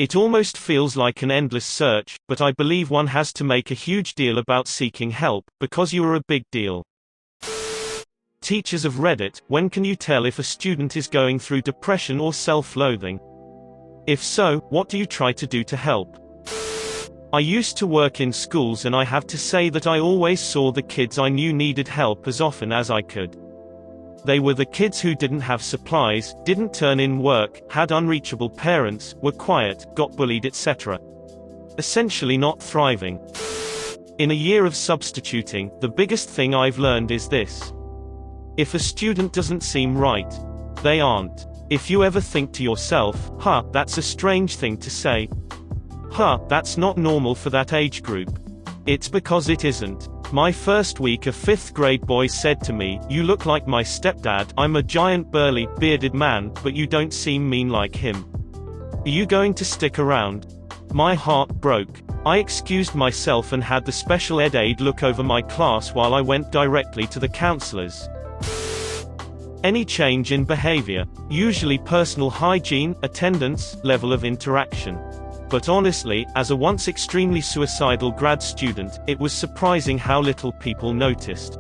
It almost feels like an endless search, but I believe one has to make a huge deal about seeking help, because you are a big deal. Teachers of Reddit, when can you tell if a student is going through depression or self-loathing? If so, what do you try to do to help? I used to work in schools and I have to say that I always saw the kids I knew needed help as often as I could. They were the kids who didn't have supplies, didn't turn in work, had unreachable parents, were quiet, got bullied, etc. Essentially not thriving. In a year of substituting, the biggest thing I've learned is this. If a student doesn't seem right, they aren't. If you ever think to yourself, huh, that's a strange thing to say. Huh, that's not normal for that age group. It's because it isn't. My first week a 5th grade boy said to me, "You look like my stepdad. I'm a giant burly, bearded man, but you don't seem mean like him. Are you going to stick around?" My heart broke. I excused myself and had the special ed aide look over my class while I went directly to the counselors. Any change in behavior? Usually personal hygiene, attendance, level of interaction. But honestly, as a once extremely suicidal grad student, it was surprising how little people noticed.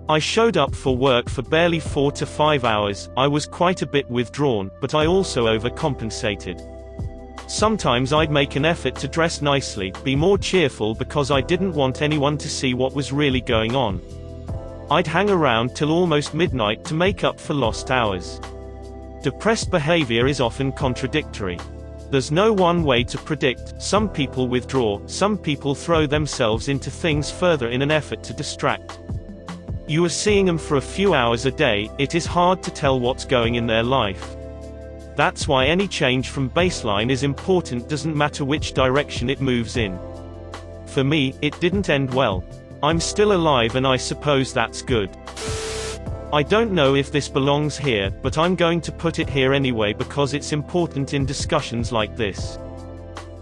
I showed up for work for barely 4 to 5 hours, I was quite a bit withdrawn, but I also overcompensated. Sometimes I'd make an effort to dress nicely, be more cheerful because I didn't want anyone to see what was really going on. I'd hang around till almost midnight to make up for lost hours. Depressed behavior is often contradictory. There's no one way to predict. Some people withdraw, some people throw themselves into things further in an effort to distract. You are seeing them for a few hours a day, it is hard to tell what's going in their life. That's why any change from baseline is important, doesn't matter which direction it moves in. For me, it didn't end well. I'm still alive and I suppose that's good. I don't know if this belongs here, but I'm going to put it here anyway because it's important in discussions like this.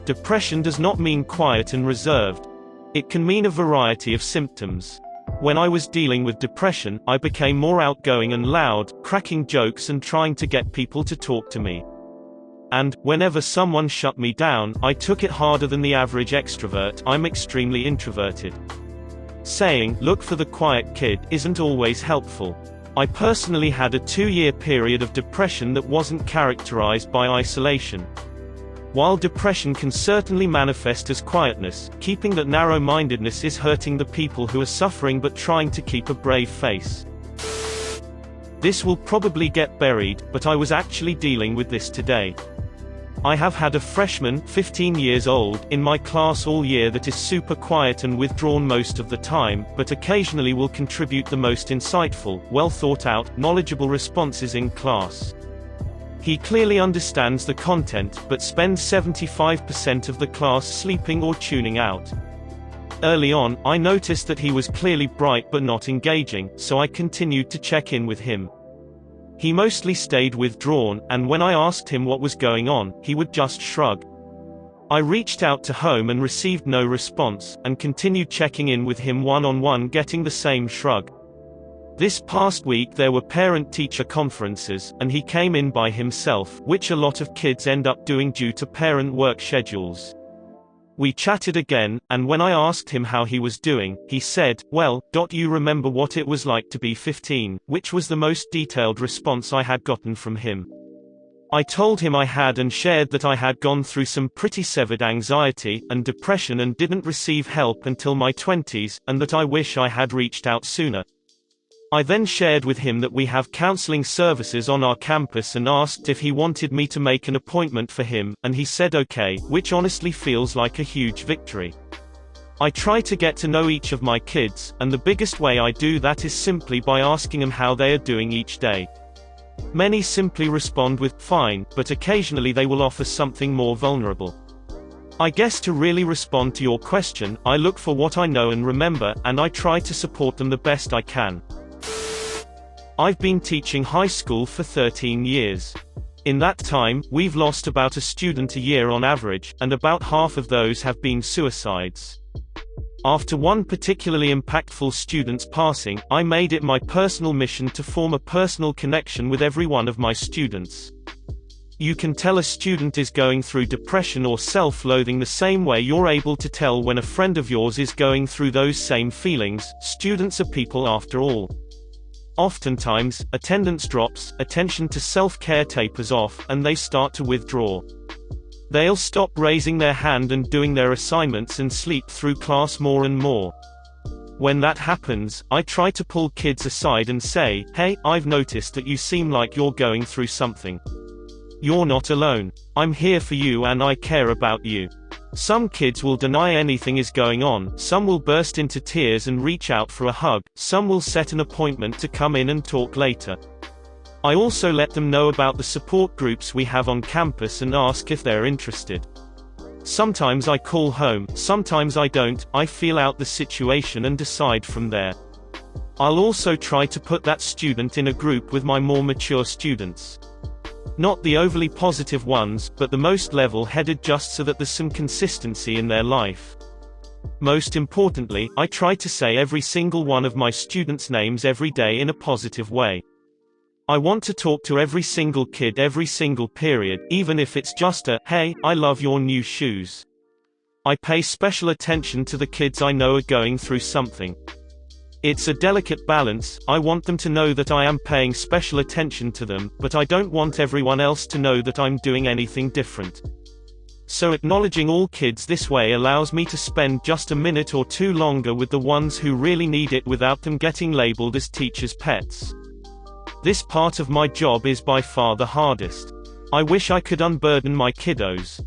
Depression does not mean quiet and reserved. It can mean a variety of symptoms. When I was dealing with depression, I became more outgoing and loud, cracking jokes and trying to get people to talk to me. And, whenever someone shut me down, I took it harder than the average extrovert. I'm extremely introverted. Saying, "Look for the quiet kid," isn't always helpful. I personally had a 2-year period of depression that wasn't characterized by isolation. While depression can certainly manifest as quietness, keeping that narrow-mindedness is hurting the people who are suffering but trying to keep a brave face. This will probably get buried, but I was actually dealing with this today. I have had a freshman, 15 years old, in my class all year that is super quiet and withdrawn most of the time, but occasionally will contribute the most insightful, well-thought-out, knowledgeable responses in class. He clearly understands the content, but spends 75% of the class sleeping or tuning out. Early on, I noticed that he was clearly bright but not engaging, so I continued to check in with him. He mostly stayed withdrawn, and when I asked him what was going on, he would just shrug. I reached out to home and received no response, and continued checking in with him one-on-one, getting the same shrug. This past week there were parent-teacher conferences, and he came in by himself, which a lot of kids end up doing due to parent work schedules. We chatted again, and when I asked him how he was doing, he said, "Well, you remember what it was like to be 15, which was the most detailed response I had gotten from him. I told him I had and shared that I had gone through some pretty severed anxiety and depression and didn't receive help until my 20s, and that I wish I had reached out sooner. I then shared with him that we have counseling services on our campus and asked if he wanted me to make an appointment for him, and he said okay, which honestly feels like a huge victory. I try to get to know each of my kids, and the biggest way I do that is simply by asking them how they are doing each day. Many simply respond with, "Fine," but occasionally they will offer something more vulnerable. I guess to really respond to your question, I look for what I know and remember, and I try to support them the best I can. I've been teaching high school for 13 years. In that time, we've lost about a student a year on average, and about half of those have been suicides. After one particularly impactful student's passing, I made it my personal mission to form a personal connection with every one of my students. You can tell a student is going through depression or self-loathing the same way you're able to tell when a friend of yours is going through those same feelings. Students are people after all. Oftentimes, attendance drops, attention to self-care tapers off, and they start to withdraw. They'll stop raising their hand and doing their assignments and sleep through class more and more. When that happens, I try to pull kids aside and say, "Hey, I've noticed that you seem like you're going through something. You're not alone. I'm here for you and I care about you." Some kids will deny anything is going on, some will burst into tears and reach out for a hug, some will set an appointment to come in and talk later. I also let them know about the support groups we have on campus and ask if they're interested. Sometimes I call home, sometimes I don't. I feel out the situation and decide from there. I'll also try to put that student in a group with my more mature students. Not the overly positive ones, but the most level-headed, just so that there's some consistency in their life. Most importantly, I try to say every single one of my students' names every day in a positive way. I want to talk to every single kid every single period, even if it's just a, "Hey, I love your new shoes." I pay special attention to the kids I know are going through something. It's a delicate balance. I want them to know that I am paying special attention to them, but I don't want everyone else to know that I'm doing anything different. So acknowledging all kids this way allows me to spend just a minute or two longer with the ones who really need it without them getting labeled as teachers' pets. This part of my job is by far the hardest. I wish I could unburden my kiddos.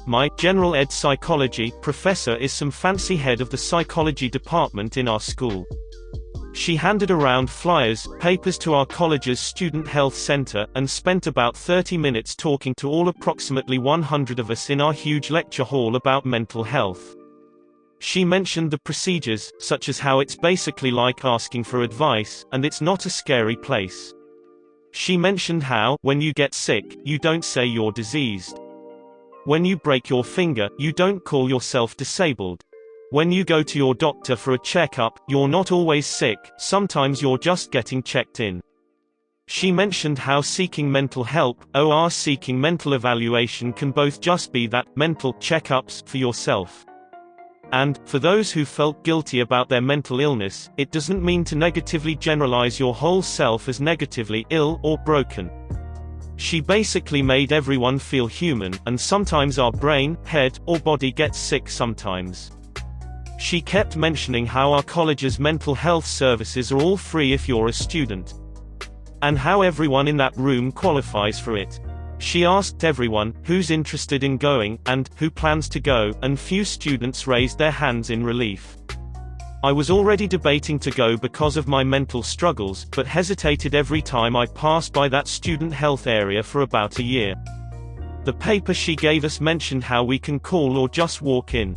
My general ed psychology professor is some fancy head of the psychology department in our school. She handed around flyers, papers to our college's student health center, and spent about 30 minutes talking to all approximately 100 of us in our huge lecture hall about mental health. She mentioned the procedures, such as how it's basically like asking for advice, and it's not a scary place. She mentioned how, when you get sick, you don't say you're diseased. When you break your finger, you don't call yourself disabled. When you go to your doctor for a checkup, you're not always sick, sometimes you're just getting checked in. She mentioned how seeking mental help, or seeking mental evaluation, can both just be that, mental checkups for yourself. And, for those who felt guilty about their mental illness, it doesn't mean to negatively generalize your whole self as negatively ill or broken. She basically made everyone feel human, and sometimes our brain, head, or body gets sick sometimes. She kept mentioning how our college's mental health services are all free if you're a student. And how everyone in that room qualifies for it. She asked everyone, who's interested in going, and who plans to go, and few students raised their hands in relief. I was already debating to go because of my mental struggles, but hesitated every time I passed by that student health area for about a year. The paper she gave us mentioned how we can call or just walk in.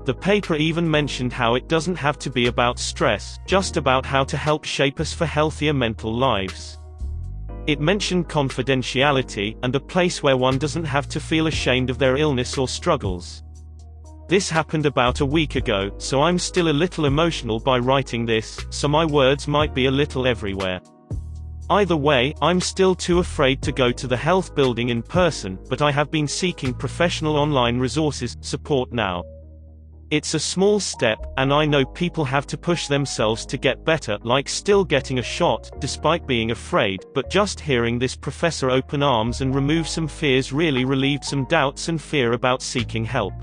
The paper even mentioned how it doesn't have to be about stress, just about how to help shape us for healthier mental lives. It mentioned confidentiality, and a place where one doesn't have to feel ashamed of their illness or struggles. This happened about a week ago, so I'm still a little emotional by writing this, so my words might be a little everywhere. Either way, I'm still too afraid to go to the health building in person, but I have been seeking professional online resources support now. It's a small step, and I know people have to push themselves to get better, like still getting a shot, despite being afraid, but just hearing this professor open arms and remove some fears really relieved some doubts and fear about seeking help.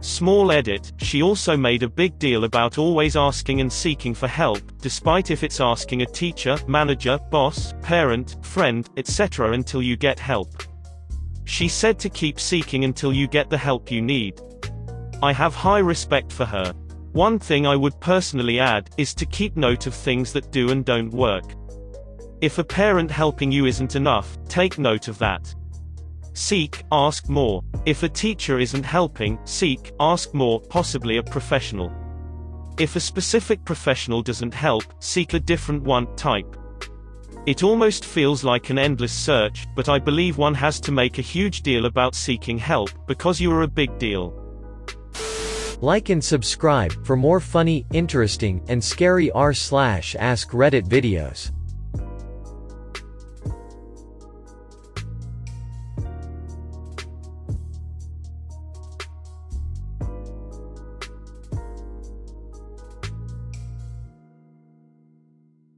Small edit, she also made a big deal about always asking and seeking for help, despite if it's asking a teacher, manager, boss, parent, friend, etc. until you get help. She said to keep seeking until you get the help you need. I have high respect for her. One thing I would personally add, is to keep note of things that do and don't work. If a parent helping you isn't enough, take note of that. Seek, ask more. If a teacher isn't helping, seek, ask more, possibly a professional. If a specific professional doesn't help, seek a different one, type. It almost feels like an endless search, but I believe one has to make a huge deal about seeking help, because you are a big deal. Like and subscribe for more funny, interesting, and scary r/ask Reddit videos.